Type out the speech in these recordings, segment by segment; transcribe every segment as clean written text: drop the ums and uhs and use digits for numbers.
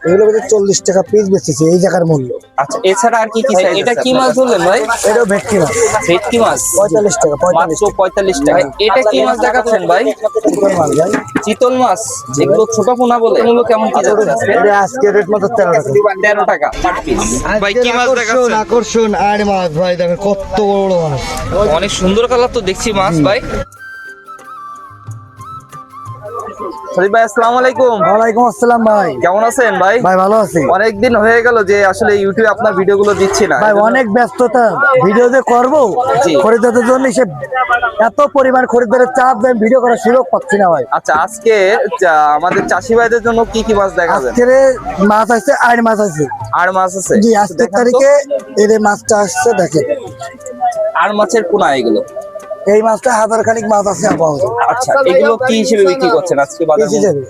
এগুলো 40 টাকা পিস বেচতেছি এই জায়গার মূল্য। আচ্ছা, এছাড়া আর কি কি সাইজ? এটা কি মাছ ধরলেন ভাই? এটা ভেটকি মাছ। ভেটকি মাছ 45 টাকা। মাত্র 45 টাকা। এটা কি মাছ দেখাচ্ছেন ভাই? চিতল মাছ ভাই। চিতল মাছ, যেগুলো ছোট পোনা বলে। এগুলো কেমন কি যাচ্ছে আজকে? এটা আজকে রেট মাত্র 13 টাকা। 13 টাকা পার পিস। ভাই কি মাছ দেখাচ্ছেন? আকর্ষণ আর মাছ ভাই, দেখেন কত বড় মাছ। অনেক সুন্দর কালার তো দেখছি মাছ ভাই। শরীফ ভাই আসসালামু আলাইকুম। ওয়ালাইকুম আসসালাম ভাই। কেমন আছেন ভাই? ভাই ভালো আছি। অনেকদিন হয়ে গেল যে আসলে ইউটিউবে আপনার ভিডিওগুলো দিচ্ছি না ভাই অনেক ব্যস্ততা, ভিডিও যে করবো জি। খরিদ্দারদের জন্য সে এত পরিমাণ খরিদ্দারের চাপ দেন, ভিডিও করার সুযোগ পাচ্ছি না ভাই। আচ্ছা, আজকে আমাদের চাষি ভাইদের জন্য কি কি মাছ দেখাবেন? আজকের মাছ আছে, আর মাছ আছে। আর মাছ আছে জি, আজকের দেখান তো। তারিখে এর মাছটা আসছে, দেখেন আর মাছের পোনা এগুলো। এই মাছটা হাজার খানিক মাছ আছে আপাতত। আচ্ছা, এগুলো কি হিসেবে বিক্রি করছেন আজকে বাজারে? পিস হিসেবে।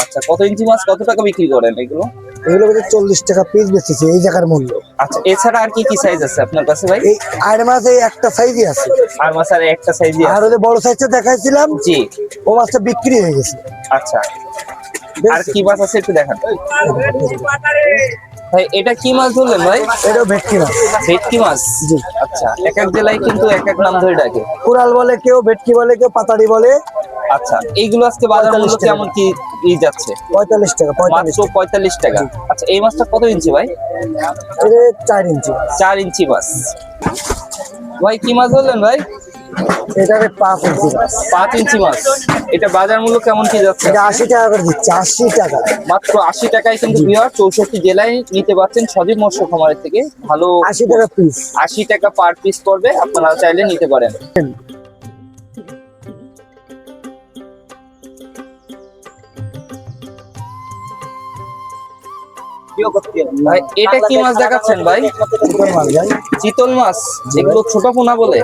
আচ্ছা, কত ইঞ্চি মাছ কত টাকা বিক্রি করেন এগুলো? এগুলো 40 টাকা পিস বেচতেছি এই জায়গার মূল্য। আচ্ছা, এছাড়া আর কি কি সাইজ আছে আপনার কাছে ভাই? এই আর মাছ এই একটা সাইজই আছে। আর মাছ আর একটা সাইজই আর আছে? ওই বড় সাইজটা দেখাইছিলাম, জি। ও মাছটা বিক্রি হয়ে গেছে। আচ্ছা, আর কি মাছ আছে একটু দেখান ভাই। এটা কি মাছ ধরলেন ভাই? এটাও ভেটকি মাছ। ভেটকি মাছ। জি। আচ্ছা, এক এক জেলায় কিন্তু এক এক নাম ধরে ডাকে। কুড়াল বলে কেউ, ভেটকি বলে কেউ, পাতাড়ি বলে। আচ্ছা, এইগুলো আজকে বাজার মূল্য 45 টাকা। কেমন কি যাচ্ছে? 45 টাকা। মাত্র 45 টাকা। আচ্ছা, এই মাছটা কত ইঞ্চি ভাই? এটা 4 ইঞ্চি। 4 ইঞ্চি মাছ। ভাই কি মাছ ধরলেন ভাই? এটা 5 ইঞ্চি মাছ। 5 ইঞ্চি মাছ। এটা বাজার মূল্য কেমন কি যাচ্ছে? এটা 80 টাকা করে দিচ্ছে, 80 টাকা। মাত্র 80 টাকায় কিন্তু বিহার 64 জেলায় নিতে পারছেন সজীব মৎস্য খামারের থেকে। ভালো 80 টাকা পিস। 80 টাকা পার পিস পড়বে, আপনারা চাইলে নিতে পারেন। ভাই এটা কি মাছ দেখাচ্ছেন ভাই? চিতল মাছ ভাই। চিতল মাছ, যেগুলো ছোট পোনা বলে।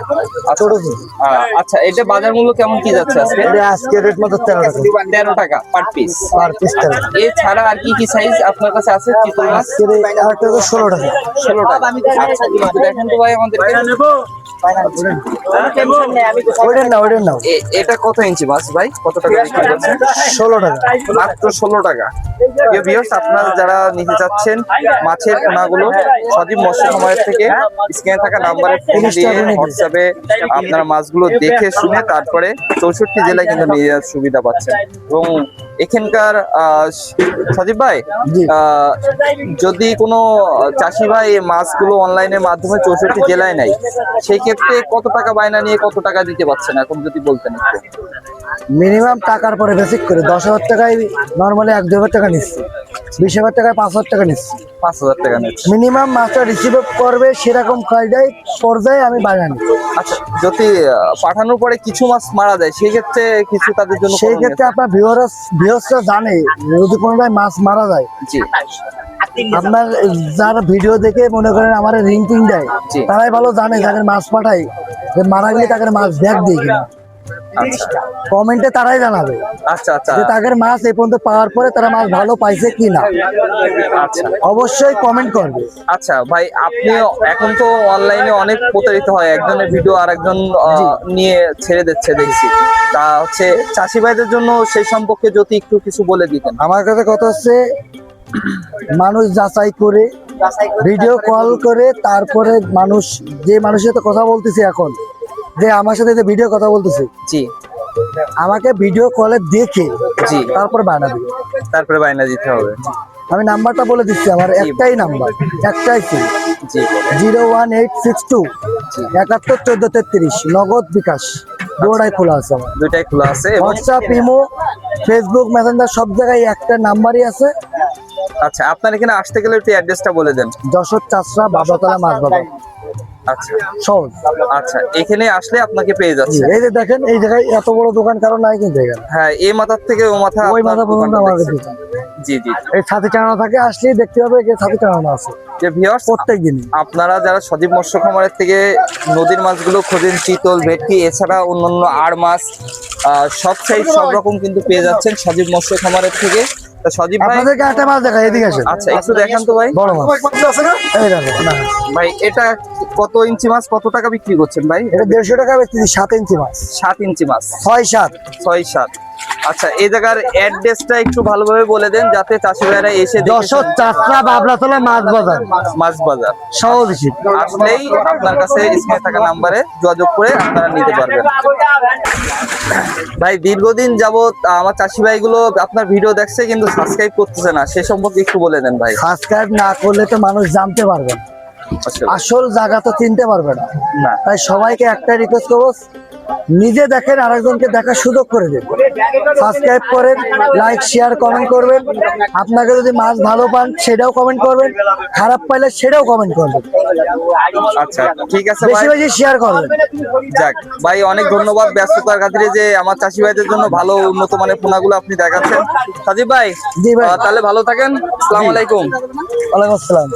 ছোট ছোট। আচ্ছা, এটা বাজার মূল্য কেমন কি যাচ্ছে আজকে? এটা আজকে রেট মাত্র 13 টাকা। 13 টাকা পার পিস। পার পিস 13 টাকা। এছাড়া আর কি কি সাইজ আপনার কাছে আছে চিতল মাছ? আজকের আরেকটা হলো 16 টাকা। 16 টাকা। আচ্ছা, একটু দেখেন তো ভাই আমাদেরকে। ওইটার না, ওইটার না। এটা কত ইঞ্চি মাছ ভাই? কত টাকা বিক্রি করছেন? 16 টাকা। মাত্র 16 টাকা। প্রিয় ভিউয়ার্স, আপনারা যারা নিতে যাচ্ছেন মাছের পোনাগুলো সজীব মৎস্য খামারের থেকে স্ক্রিনে থাকা নাম্বারে ফোন দিয়ে হোয়াটসঅ্যাপে আপনারা মাছগুলো দেখে শুনে তারপরে 64 জেলায় কিন্তু নিয়ে যাওয়ার সুবিধা পাচ্ছেন। এবং এখানকার সজীব ভাই, জি। যদি কোনো চাষি ভাই এই মাছগুলো অনলাইনের মাধ্যমে 64 জেলায় নেয়, সেই ক্ষেত্রে কত টাকা বায়না নিয়ে কত টাকা দিতে পারছেন এখন যদি বলতেন একটু? মিনিমাম টাকার পরে বেসিক করে 10,000 টাকায় নর্মালি 1-2,000 টাকা নিচ্ছে। 20,000 টাকায় 5,000 টাকা নিচ্ছে। 5,000 টাকা নিচ্ছে। মিনিমাম মাছটা রিসিভ করবে সেরকম পর্যায়ে আমি বাগানি। আচ্ছা, যদি পাঠানোর পরে কিছু মাছ মারা যায় সেই ক্ষেত্রে কিছু তাদের জন্য সেই ক্ষেত্রে আপনার ভিউয়ার্সরা জানে যদি কোনো মাছ মারা যায়, জি আপনার যারা ভিডিও দেখে মনে করেন আমার রিং টিং দেয়, জি। তারাই ভালো জানে যাদের মাছ পাঠাই যে মারা গেলে তাদের মাছ ব্যাগ দিয়ে কিনা। আচ্ছা কমেন্টে তারাই জানাবে আচ্ছা আচ্ছা যে তাদের মাছ এই পর্যন্ত পাওয়ার পরে তারা মাছ ভালো পাইছে কিনা, আচ্ছা অবশ্যই কমেন্ট করবে। আচ্ছা ভাই, আপনি এখন তো অনলাইনে অনেক প্রতারিত হয়, একজনের ভিডিও আর একজন নিয়ে ছেড়ে দিচ্ছে দেখছি। তা হচ্ছে চাষি ভাইদের জন্য সেই সম্পর্কে যদি একটু কিছু বলে দিতেন। আমার কাছে কথা হচ্ছে, মানুষ যাচাই করে ভিডিও কল করে তারপরে মানুষ, যে মানুষের সাথে কথা বলতেছি এখন, যে আমার সাথে যে ভিডিও কথা বলতেছি, জি, আমাকে ভিডিও কলে দেখে জি তারপর বায়না দিবে। তারপরে বায়না দিতে হবে। আমি নাম্বারটা বলে দিচ্ছি, আমার একটাই নাম্বার, একটাই সিম, জি 01862 71 14 33, নগদ বিকাশ দুটাই খোলা আছে আমার। দুইটাই খোলা আছে এবং হোয়াটসঅ্যাপ, ইমো, ফেসবুক, মেসেঞ্জার সব জায়গায় একটা নাম্বারই আছে। আচ্ছা, আপনার এখানে আসতে গেলে একটু অ্যাড্রেসটা বলে দেন। যশোর চাষরা বাবাতলা মাছ বাবা আচ্ছা সহজ। আচ্ছা, এখানে আসলে আপনাকে পেয়ে জি, যাচ্ছে। এই যে দেখেন এই জায়গায় এত বড় দোকান কারণ নাই কিন্তু এখানে। হ্যাঁ, এই মাথার থেকে ও মাথা ওই আপনার মাথা পর্যন্ত দোকানটা আমাদের দেখছি। দোকান। জি জি। এই ছাতি টানানো থাকে, আসলেই দেখতে হবে যে ছাতি টানানো আছে যে ভিউয়ার্স, প্রত্যেক দিনই। আপনারা যারা সজীব মৎস্য খামারের থেকে নদীর মাছগুলো খোঁজেন, চিতল, ভেটকি, এছাড়া অন্যান্য আর মাছ সব সাইজ সব রকম কিন্তু পেয়ে যাচ্ছেন সজীব মৎস্য খামারের থেকে। তা সজীব ভাই, আপনাদেরকে একটা মাছ দেখাই, এদিকে আসেন। আচ্ছা একটু দেখান তো ভাই। বড় মাছ এই দেখো না, ভাই এটা কত ইঞ্চি মাছ কত টাকা বিক্রি করছেন ভাই? এটা 150 টাকা বেচতেছি। 7 ইঞ্চি মাছ, 7 ইঞ্চি মাছ, 6-7। 6-7। আচ্ছা, এই জায়গার অ্যাড্রেসটা একটু ভালোভাবে বলে দেন যাতে চাষি ভাইরা এসে দেখে যশোর চাষরা বাবলাতলা মাছ বাজার মাছ বাজার সহদেশী। আসলেই আপনার কাছে স্ক্রিনে থাকা নাম্বারে যোগাযোগ করে আপনারা নিতে পারবেন। ভাই দীর্ঘদিন যাবত আমার চাষি ভাইগুলো আপনার ভিডিও দেখছে কিন্তু সাবস্ক্রাইব করতেছে না, সে সম্পর্কে একটু বলে দেন ভাই। সাবস্ক্রাইব না করলে তো মানুষ জানতে পারবে না, আসল জায়গা তো চিনতে পারবে না। না। তাই সবাইকে একটা রিকোয়েস্ট করবো, নিজে দেখেন আরেকজনকে দেখার সুযোগ করে দেন, সাবস্ক্রাইব করেন, লাইক শেয়ার কমেন্ট করবেন। আপনাকে যদি মাছ ভালো পান সেটাও কমেন্ট করবেন, খারাপ পাইলে সেটাও কমেন্ট করবেন, আচ্ছা ঠিক আছে বেশি ভাই। বেশি শেয়ার করবেন। যাক ভাই, অনেক ধন্যবাদ ব্যস্ততার খাতিরে যে আমার চাষি ভাইদের জন্য ভালো উন্নত মানের পোনাগুলো আপনি দেখাচ্ছেন। সাজিব ভাই, জি ভাই। তাহলে ভালো থাকেন। আসসালামু আলাইকুম। ওয়ালাইকুম আসসালাম।